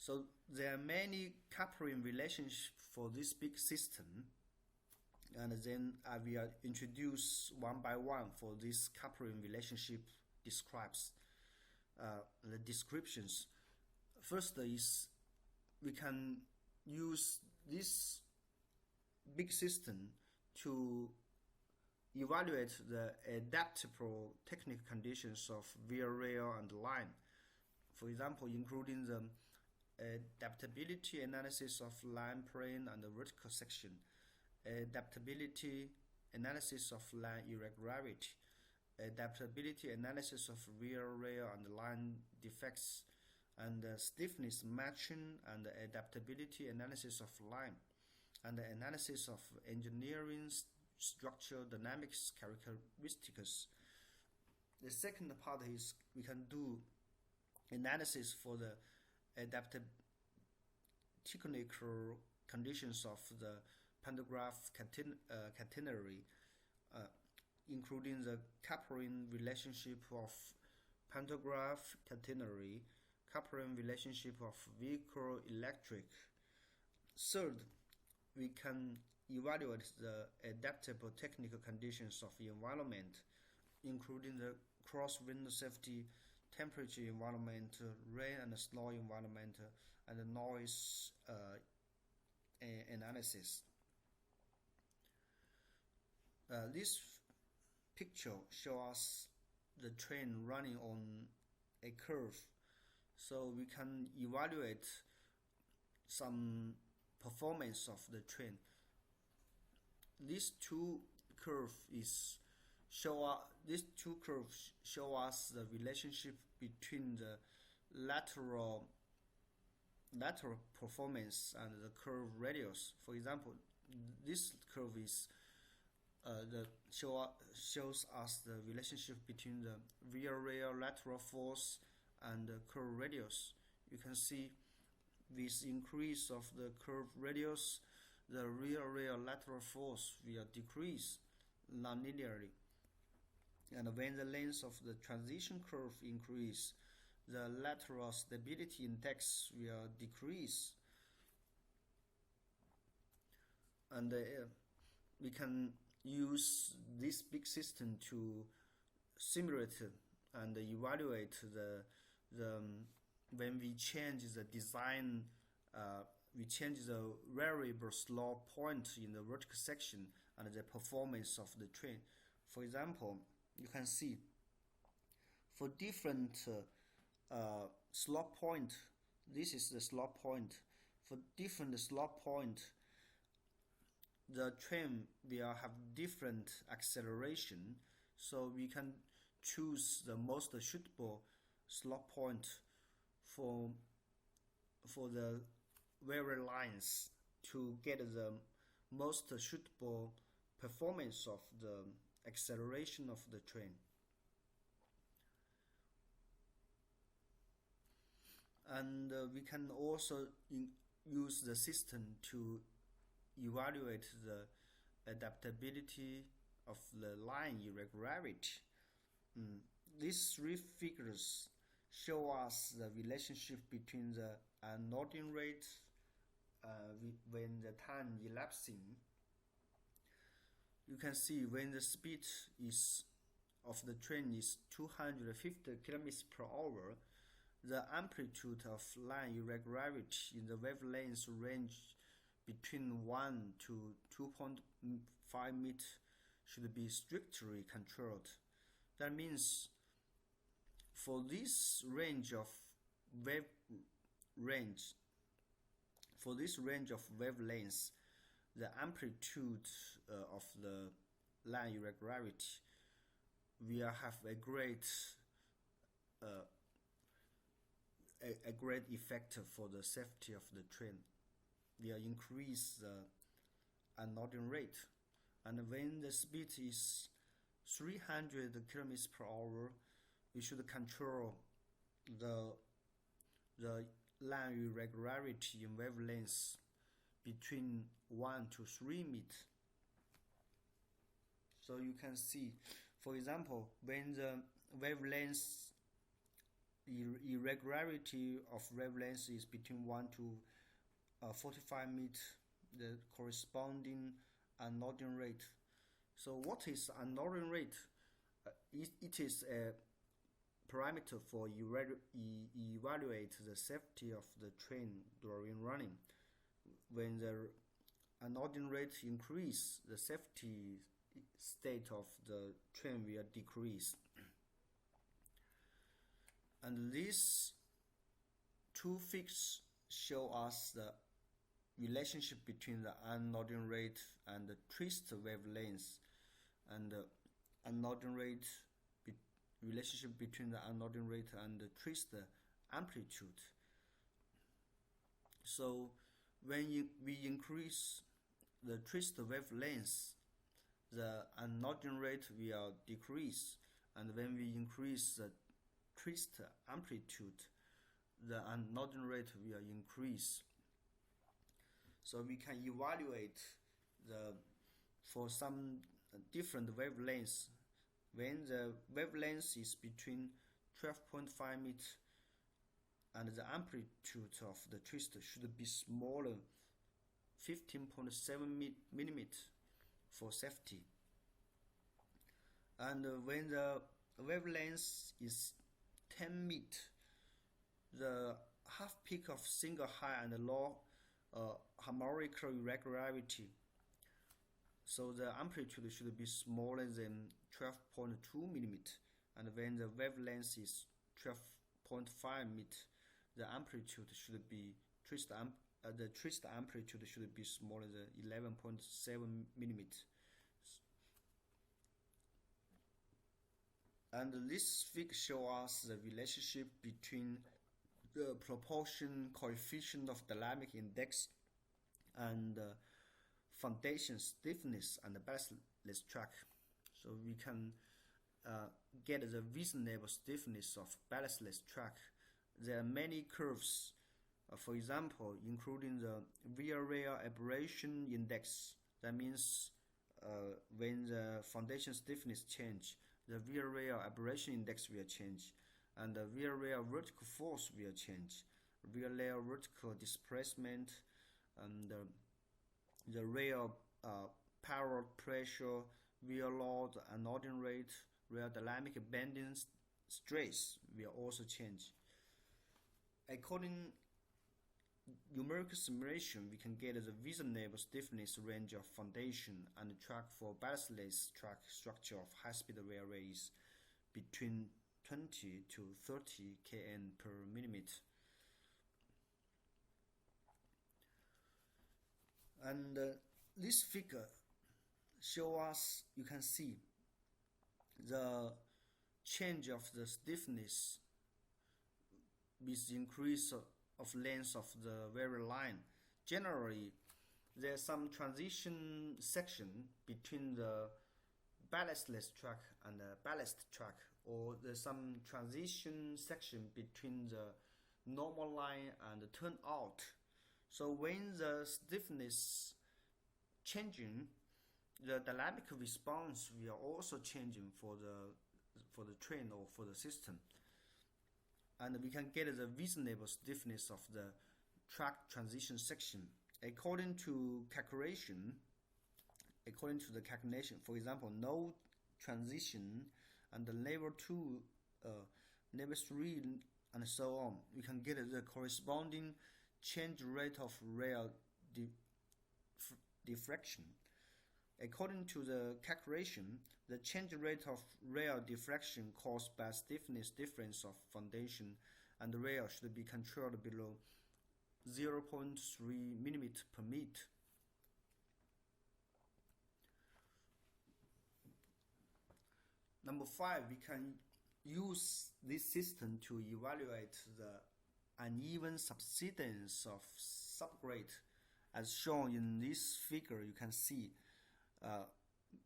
So there are many coupling relationships for this big system, and then I will introduce one by one for this coupling relationship describes the descriptions. First is we can use this big system to evaluate the adaptable technical conditions of via rail and line. For example, including the adaptability analysis of line plane and the vertical section, adaptability analysis of line irregularity, adaptability analysis of rear rail and line defects, and stiffness matching and adaptability analysis of line, and the analysis of engineering structural dynamics characteristics. The second part is we can do analysis for the adaptive technical conditions of the pantograph catenary, including the coupling relationship of pantograph catenary, coupling relationship of vehicle electric. Third, we can evaluate the adaptable technical conditions of the environment, including the crosswind safety, temperature environment, rain and snow environment, and the noise analysis. This picture shows us the train running on a curve, so we can evaluate some performance of the train. These two curves show us the relationship between the lateral performance and the curve radius. For example, this curve is shows us the relationship between the rear rail lateral force and the curve radius. You can see with increase of the curve radius, the rear rail lateral force will decrease non-linearly, and when the length of the transition curve increase, the lateral stability index will decrease. And we can use this big system to simulate and evaluate the when we change the design, we change the variable slope point in the vertical section and the performance of the train. For example, you can see for different slope point, this is the slope point. For different slope point, the train will have different acceleration, so we can choose the most suitable slope point for the various lines to get the most suitable performance of the acceleration of the train. And we can also use the system to evaluate the adaptability of the line irregularity. These three figures show us the relationship between the unloading rate when the time elapsing. You can see when the speed of the train is 250 km per hour, the amplitude of line irregularity in the wavelength range between 1 to 2.5 meters should be strictly controlled. That means for this range of wavelengths, the amplitude of the line irregularity will have a great effect for the safety of the train. Will increase the unloading rate, and when the speed is 300 km per hour, we should control the line irregularity in wavelengths between 1 to 3 meters. So you can see, for example, when the wavelength irregularity of wavelength is between 1 to 45 meters, the corresponding unloading rate. So what is unloading rate? It is a parameter for evaluate the safety of the train during running. When the unloading rate increase, the safety state of the train will decrease. And these two figures show us the relationship between the unloading rate and the twist wavelength, and the unloading rate relationship between the unloading rate and the twist amplitude. So when we increase the twist wavelength, the unloading rate will decrease, and when we increase the twist amplitude, the unloading rate will increase. So we can evaluate for some different wavelengths. When the wavelength is between 12.5 meters and the amplitude of the twist should be smaller, 15.7 millimeters for safety. And when the wavelength is 10 meters, the half peak of single high and low harmonical irregularity. So the amplitude should be smaller than 12.2 millimeters, and when the wavelength is 12.5 meters, the amplitude should be the twist amplitude should be smaller than 11.7 millimeters. And this figure shows us the relationship between the proportion coefficient of dynamic index and foundation stiffness and the ballastless track. So we can get the reasonable stiffness of ballastless track. There are many curves, for example, including the rear rail aberration index. That means when the foundation stiffness change, the rear rail aberration index will change, and the rear rail vertical force will change. Rear rail vertical displacement and the rail parallel pressure, rear load, unloading rate, rear dynamic bending stress will also change. According numerical simulation, we can get the reasonable stiffness range of foundation and track for ballastless track structure of high-speed railways between 20 to 30 kN per millimeter. And this figure shows us, you can see the change of the stiffness with the increase of length of the very line. Generally, there's some transition section between the ballastless track and the ballast track, or there's some transition section between the normal line and the turnout. So when the stiffness changing, the dynamic response will also changing for the train or for the system. And we can get the reasonable stiffness of the track transition section according to calculation. According to the calculation, for example, no transition and the level 2, level 3, and so on, we can get the corresponding change rate of rail diffraction. According to the calculation, the change rate of rail diffraction caused by stiffness difference of foundation and the rail should be controlled below 0.3 millimeters per meter. Number 5, we can use this system to evaluate the uneven subsidence of subgrade. As shown in this figure, you can see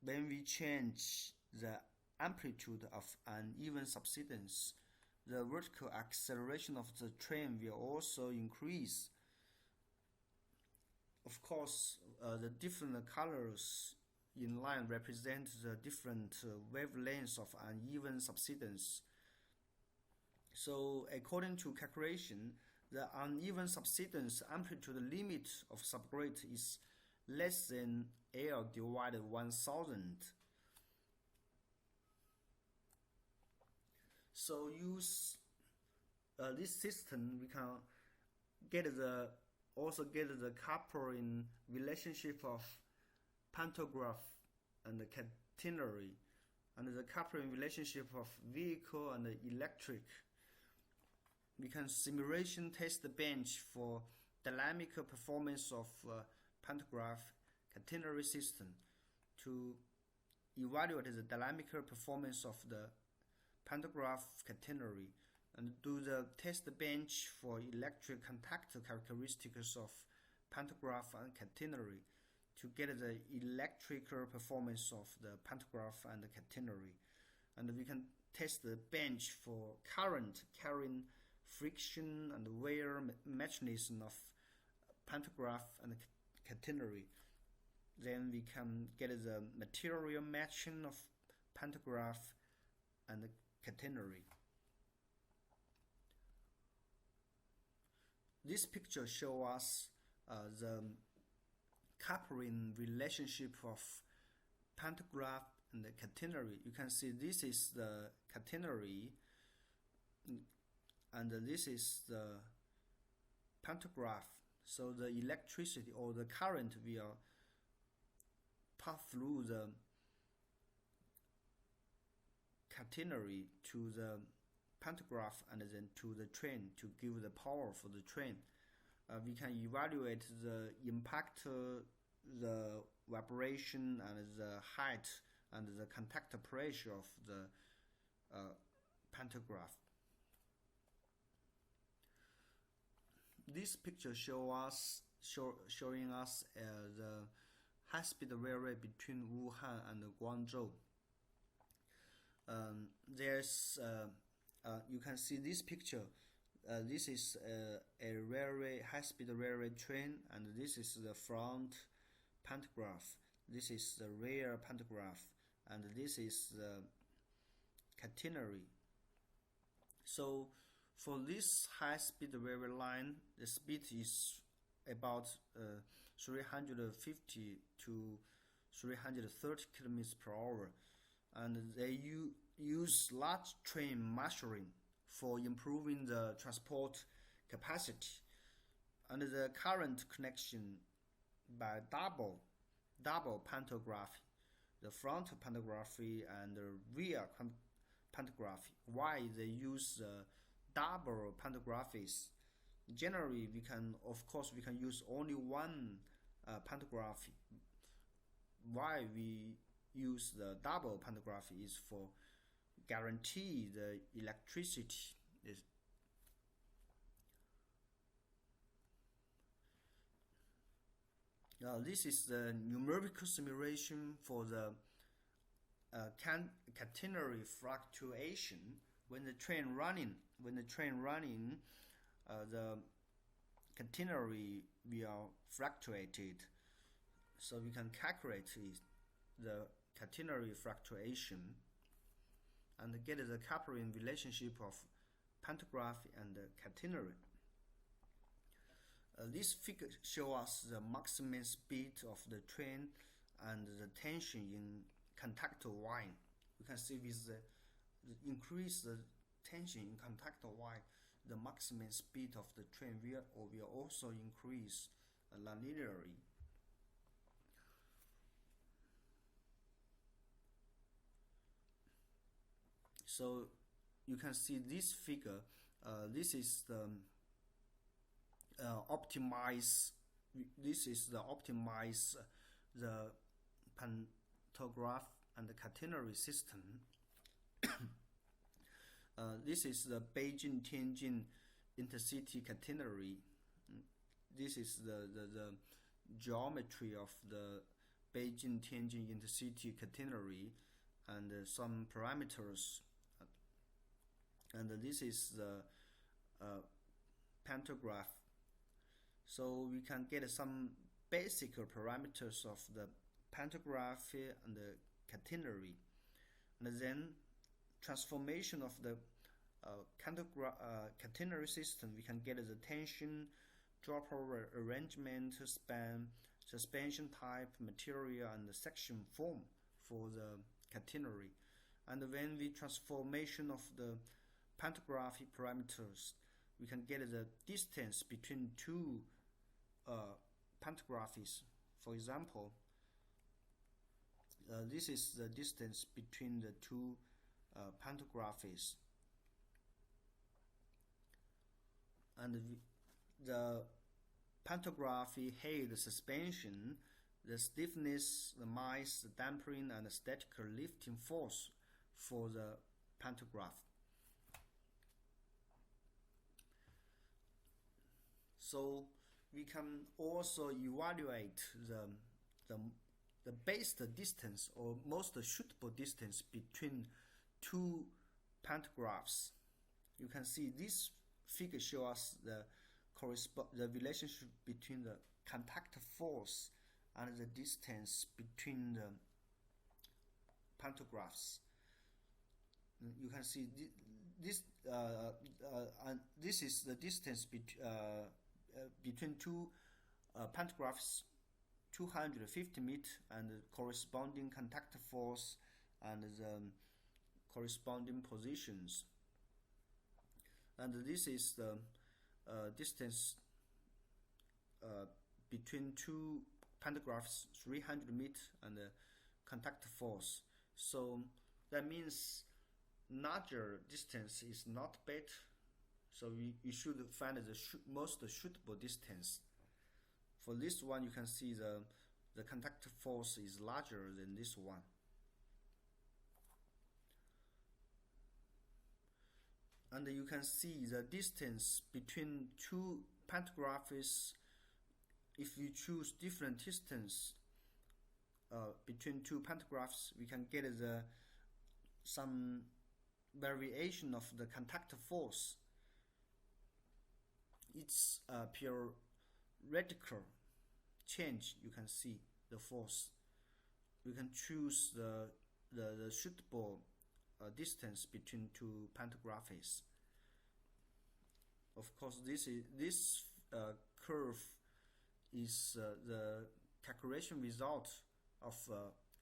when we change the amplitude of uneven subsidence, the vertical acceleration of the train will also increase. Of course, the different colors in line represent the different wavelengths of uneven subsidence. So according to calculation, the uneven subsidence amplitude limit of subgrade is less than L divided 1000. So use this system, we can also get the coupling relationship of pantograph and the catenary, and the coupling relationship of vehicle and electric. We can simulation test the bench for dynamic performance of pantograph catenary system to evaluate the dynamic performance of the pantograph catenary, and do the test bench for electric contact characteristics of pantograph and catenary to get the electrical performance of the pantograph and the catenary. And we can test the bench for current carrying friction and wear mechanism of pantograph and catenary. Then we can get the material matching of pantograph and catenary. This picture shows us the coupling relationship of pantograph and the catenary. You can see this is the catenary and this is the pantograph. So the electricity or the current will pass through the catenary to the pantograph and then to the train to give the power for the train. We can evaluate the impact, the vibration and the height and the contact pressure of the pantograph. This picture showing us the high-speed railway between Wuhan and Guangzhou. You can see this picture. This is a railway, high-speed railway train, and this is the front pantograph. This is the rear pantograph, and this is the catenary. So for this high-speed railway line, the speed is about 350 to 330 kilometers per hour, and they use large train machinery for improving the transport capacity, and the current connection by double pantography, the front pantography and the rear pantography. Why they use double pantographies? Generally, we can use only one pantography. Why we use the double pantography is for guarantee the electricity. This is the numerical simulation for the catenary fluctuation when the train running. The catenary will fluctuated, so we can calculate the catenary fluctuation and get the coupling relationship of pantograph and catenary. This figure shows us the maximum speed of the train and the tension in contactor wire. You can see with the increase the tension in contactor wire, the maximum speed of the train will also increase linearly. So you can see this figure. This is the optimize the pantograph and the catenary system. This is the Beijing-Tianjin intercity catenary. This is the geometry of the Beijing-Tianjin intercity catenary and some parameters. And this is the pantograph. So we can get some basic parameters of the pantograph and the catenary, and then transformation of the catenary system, we can get the tension, dropper arrangement, span, suspension type, material, and the section form for the catenary. And when we transformation of the pantography parameters, we can get the distance between two pantographies. For example, this is the distance between the two pantographies, and the pantography head suspension, the stiffness, the mass, the damping, and the static lifting force for the pantograph. So we can also evaluate the best distance or most suitable distance between two pantographs. You can see this figure shows us the relationship between the contact force and the distance between the pantographs. You can see this and this is the distance between two pantographs, 250 meters, and the corresponding contact force and the corresponding positions. And this is the distance between two pantographs, 300 meters, and the contact force. So that means larger distance is not better. So we should find the most suitable distance. For this one, you can see the contact force is larger than this one. And you can see the distance between two pantographs. If you choose different distance between two pantographs, we can get some variation of the contact force. It's a periodical change. You can see the force. You can choose the suitable distance between two pantographs. Of course, this curve is the calculation result of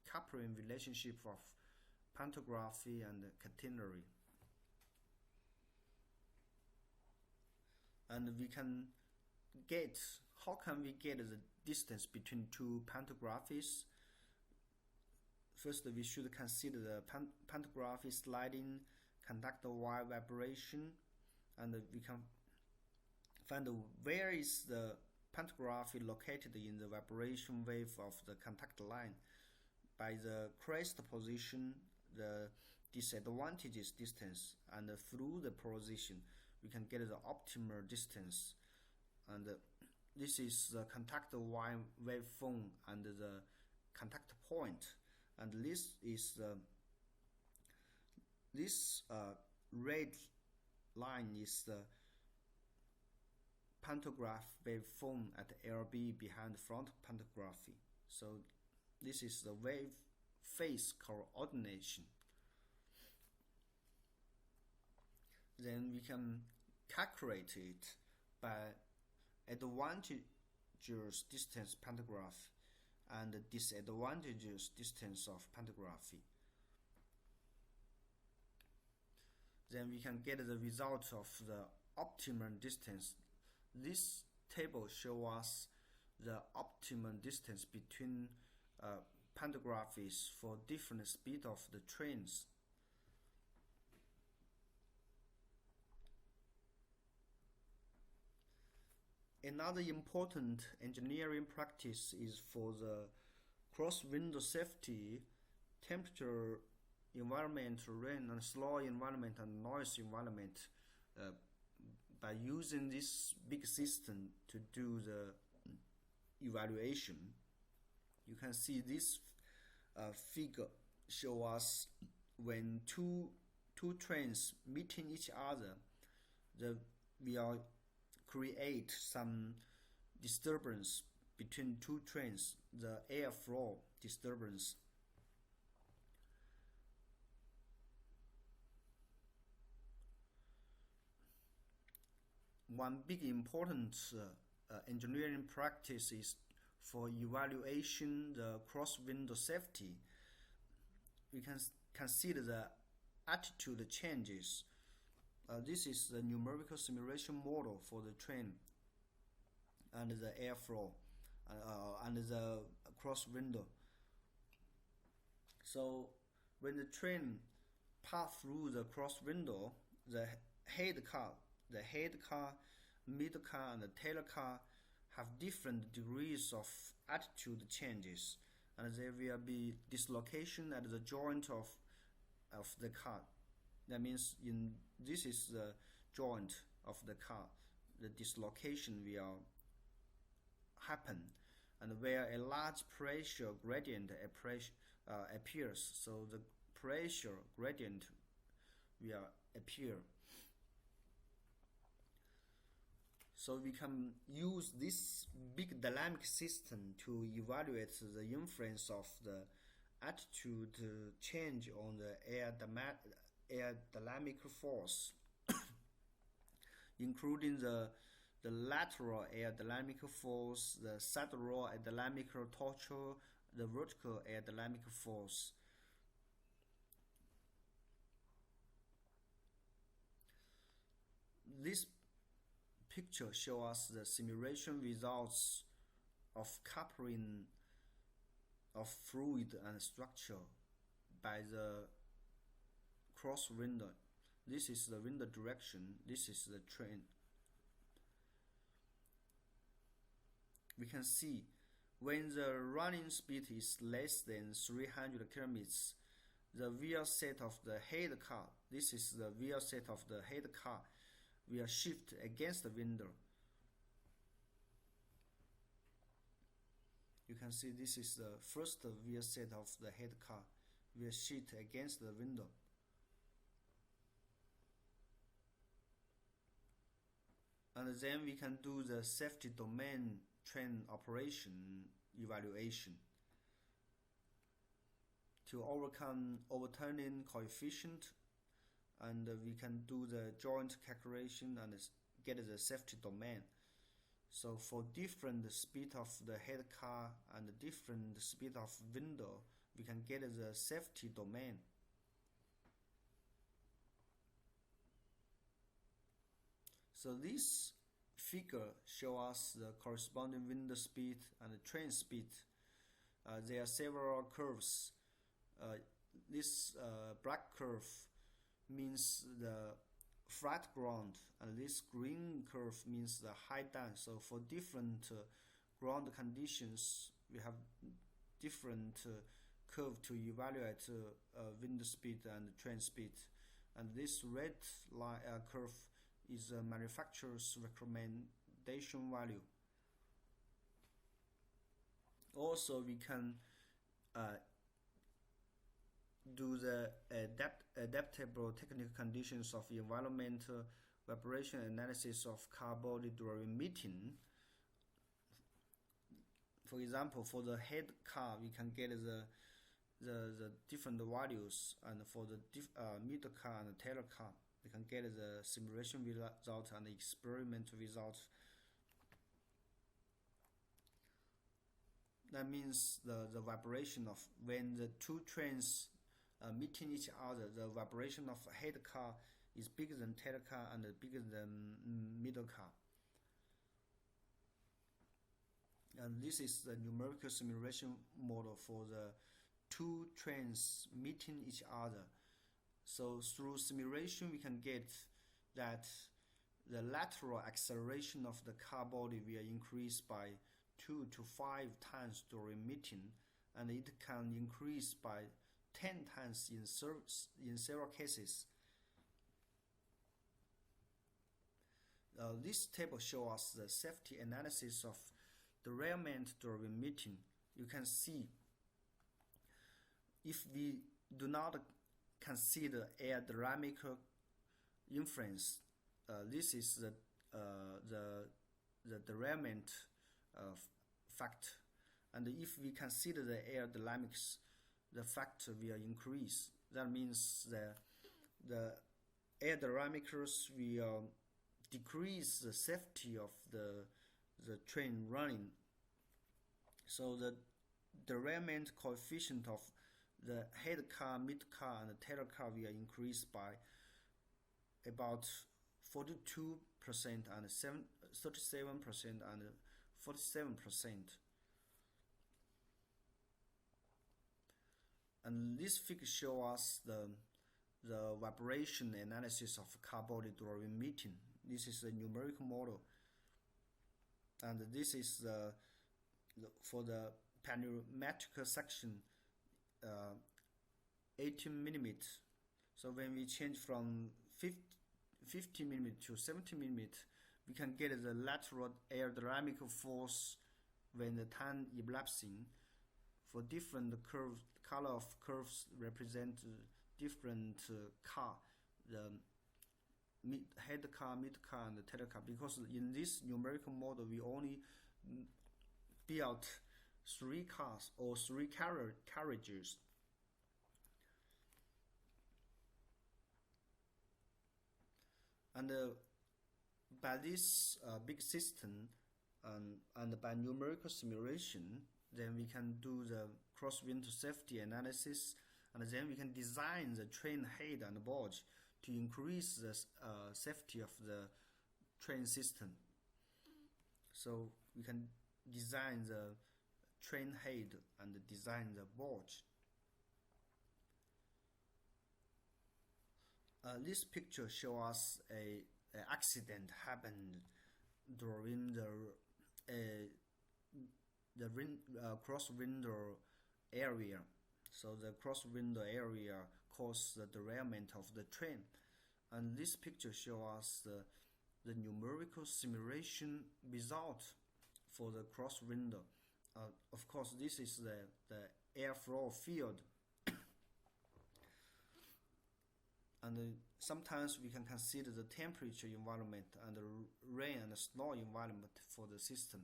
coupling relationship of pantography and catenary. And we can get, how can we get the distance between two pantographies? First, we should consider the pantography sliding, conductor wire vibration, and we can find where is the pantography located in the vibration wave of the contact line. By the crest position, the disadvantageous distance, and through the position, we can get the optimal distance. And this is the contact wire waveform and the contact point. And this is this red line is the pantograph waveform at LB behind front pantography. So this is the wave phase coordination. Then we can calculate it by advantageous distance pantograph and disadvantageous distance of pantography. Then we can get the result of the optimum distance. This table shows us the optimum distance between pantographies for different speed of the trains. Another important engineering practice is for the crosswind safety, temperature environment, rain and slow environment, and noise environment. By using this big system to do the evaluation, you can see this figure show us when two trains meeting each other, we are create some disturbance between two trains, the airflow disturbance. one big important engineering practice is for evaluation the cross-window safety. We can consider the attitude changes. This is the numerical simulation model for the train and the airflow and the cross window. So when the train pass through the cross window, the head car, middle car, and the tail car have different degrees of attitude changes, and there will be dislocation at the joint of the car. That means this is the joint of the car. The dislocation will happen, and where a large pressure gradient appears, so the pressure gradient will appear. So we can use this big dynamic system to evaluate the influence of the attitude change on the air dynamic force, including the lateral air dynamic force, the sideroll air dynamic torture, the vertical air dynamic force. This picture shows us the simulation results of coupling of fluid and structure by the cross window. This is the window direction, this is the train. We can see when the running speed is less than 300 kilometers, the wheel set of the head car, this is the wheel set of the head car, will shift against the window. You can see this is the first wheel set of the head car, will shift against the window. And then we can do the safety domain train operation evaluation to overcome overturning coefficient, and we can do the joint calculation and get the safety domain. So for different speed of the head car and different speed of window, we can get the safety domain. So this figure shows us the corresponding window speed and the train speed. There are several curves. This black curve means the flat ground, and this green curve means the high down. So for different ground conditions, we have different curve to evaluate window speed and train speed. And this red line curve is the manufacturer's recommendation value. Also, we can do the adaptable technical conditions of environmental vibration analysis of car body during meeting. For example, for the head car, we can get the different values, and for the middle car and the tail car, we can get the simulation result and the experimental result. That means the vibration of when the two trains meeting each other, the vibration of head car is bigger than tail car and bigger than middle car. And this is the numerical simulation model for the two trains meeting each other. So through simulation, we can get that the lateral acceleration of the car body will increase by 2 to 5 times during meeting, and it can increase by 10 times in several cases. This table shows us the safety analysis of derailment during meeting. You can see if we do not consider air dynamic influence, this is the derailment fact, and if we consider the air dynamics, the factor will increase. That means the air dynamics will decrease the safety of the train running. So the derailment coefficient of the head car, mid car, and the tail car will increase by about 42% and 37% and 47%. And this figure shows us the vibration analysis of car body during meeting. This is a numerical model, and this is for the pneumatic section 18 mm. So when we change from 50 mm to 70 mm, we can get the lateral aerodynamic force when the time elapsing. For different curves, color of curves represent different car, the head car, mid car, and the tail car. Because in this numerical model, we only built 3 cars or 3 carriages. And by this big system and by numerical simulation, then we can do the crosswind safety analysis, and then we can design the train head and board to increase the safety of the train system. So we can design the train head and design the board. This picture shows us an accident happened during the crosswind area. So the crosswind area caused the derailment of the train, and this picture shows us the numerical simulation result for the crosswind. Of course, this is the airflow field. And sometimes we can consider the temperature environment and the rain and snow environment for the system.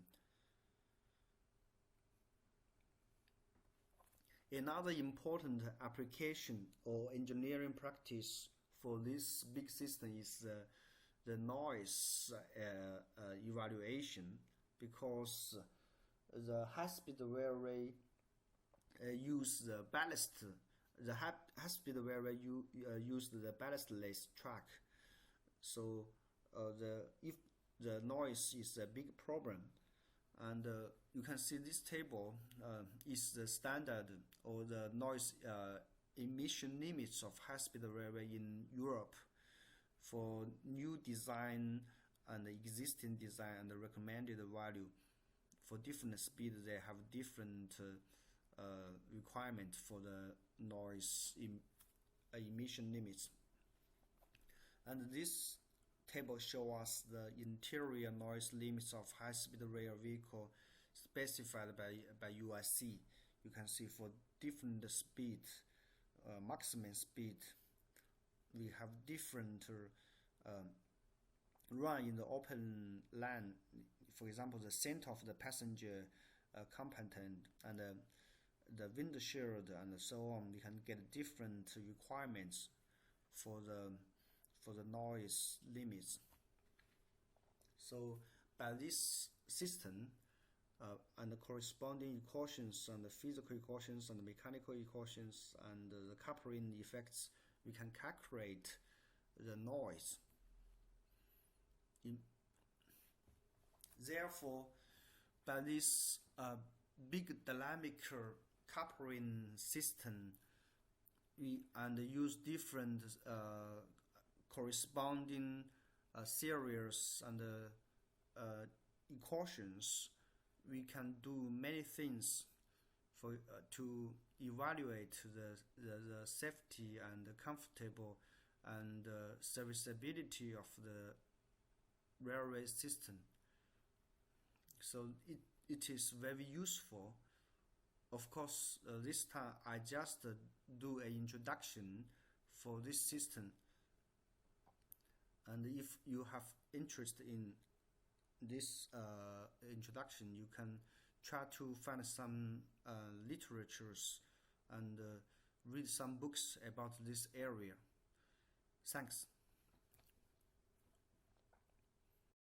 Another important application or engineering practice for this big system is the noise evaluation, because the high-speed railway use the ballast. The high-speed railway use the ballastless track. So if the noise is a big problem, and you can see this table is the standard or the noise emission limits of high-speed railway in Europe for new design and existing design, and the recommended value. For different speed, they have different requirement for the noise emission limits. And this table shows us the interior noise limits of high-speed rail vehicle specified by UIC. You can see for different speed, maximum speed, we have different run in the open land. For example, the center of the passenger compartment and the windshield and so on. We can get different requirements for the noise limits. So by this system and the corresponding equations and the physical equations and the mechanical equations and the coupling effects, we can calculate the noise. Therefore, by this big dynamic coupling system, we use different corresponding series and equations, we can do many things for to evaluate the safety and the comfortable and serviceability of the railway system. So it is very useful. Of course, this time I just do an introduction for this system. And if you have interest in this introduction, you can try to find some literatures and read some books about this area. Thanks.